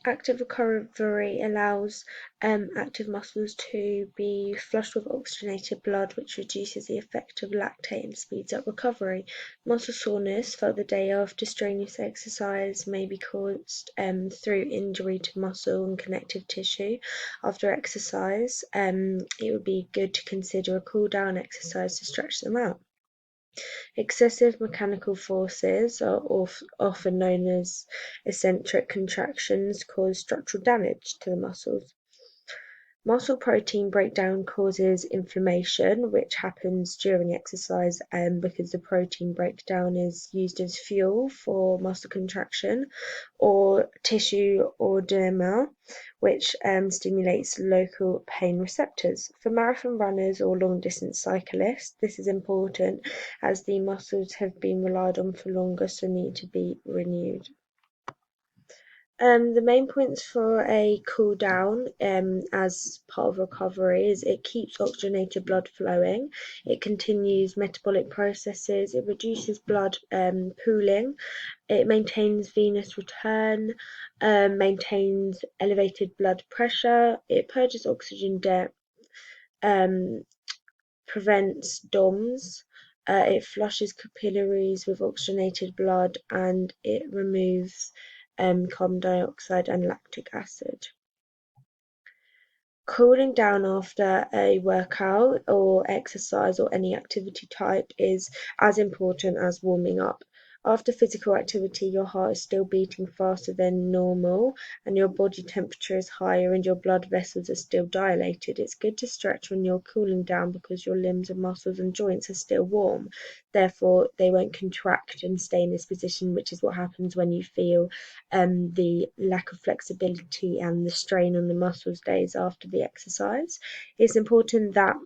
Active recovery allows active muscles to be flushed with oxygenated blood, which reduces the effect of lactate and speeds up recovery. Muscle soreness felt the day after strenuous exercise may be caused through injury to muscle and connective tissue. After exercise, it would be good to consider a cool down exercise to stretch them out. Excessive mechanical forces, are often known as eccentric contractions, cause structural damage to the muscles. Muscle protein breakdown causes inflammation, which happens during exercise because the protein breakdown is used as fuel for muscle contraction, or tissue edema, which stimulates local pain receptors. For marathon runners or long distance cyclists, this is important as the muscles have been relied on for longer, so need to be renewed. The main points for a cool down as part of recovery is it keeps oxygenated blood flowing, it continues metabolic processes, it reduces blood pooling, it maintains venous return, maintains elevated blood pressure, it purges oxygen debt, prevents DOMS, it flushes capillaries with oxygenated blood, and it removes carbon dioxide and lactic acid. Cooling down after a workout or exercise or any activity type is as important as warming up. After physical activity, your heart is still beating faster than normal and your body temperature is higher and your blood vessels are still dilated. It's good to stretch when you're cooling down because your limbs and muscles and joints are still warm. Therefore, they won't contract and stay in this position, which is what happens when you feel the lack of flexibility and the strain on the muscles days after the exercise. It's important that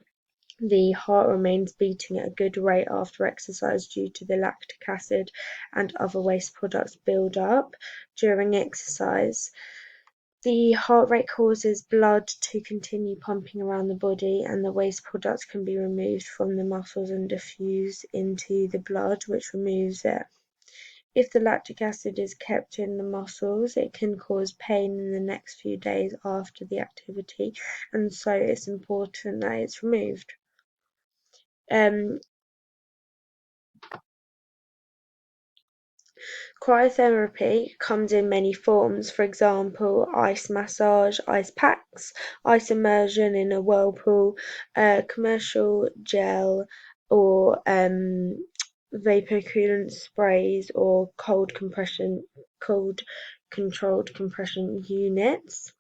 the heart remains beating at a good rate after exercise due to the lactic acid and other waste products build up during exercise. The heart rate causes blood to continue pumping around the body, and the waste products can be removed from the muscles and diffuse into the blood, which removes it. If the lactic acid is kept in the muscles, it can cause pain in the next few days after the activity, and so it's important that it's removed. Cryotherapy comes in many forms, for example, ice massage, ice packs, ice immersion in a whirlpool, commercial gel, or vapor coolant sprays, or cold controlled compression units.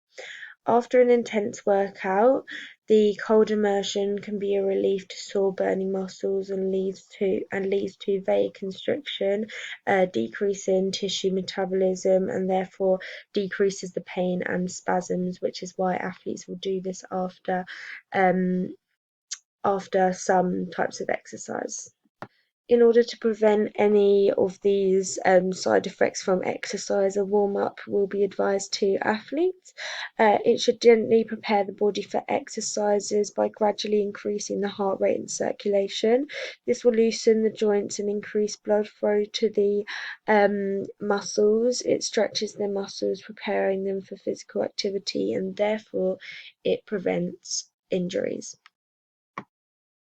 After an intense workout, the cold immersion can be a relief to sore burning muscles and leads to vasoconstriction, a decrease in tissue metabolism, and therefore decreases the pain and spasms, which is why athletes will do this after some types of exercise. In order to prevent any of these side effects from exercise, a warm-up will be advised to athletes. It should gently prepare the body for exercises by gradually increasing the heart rate and circulation. This will loosen the joints and increase blood flow to the muscles. It stretches the muscles, preparing them for physical activity, and therefore it prevents injuries.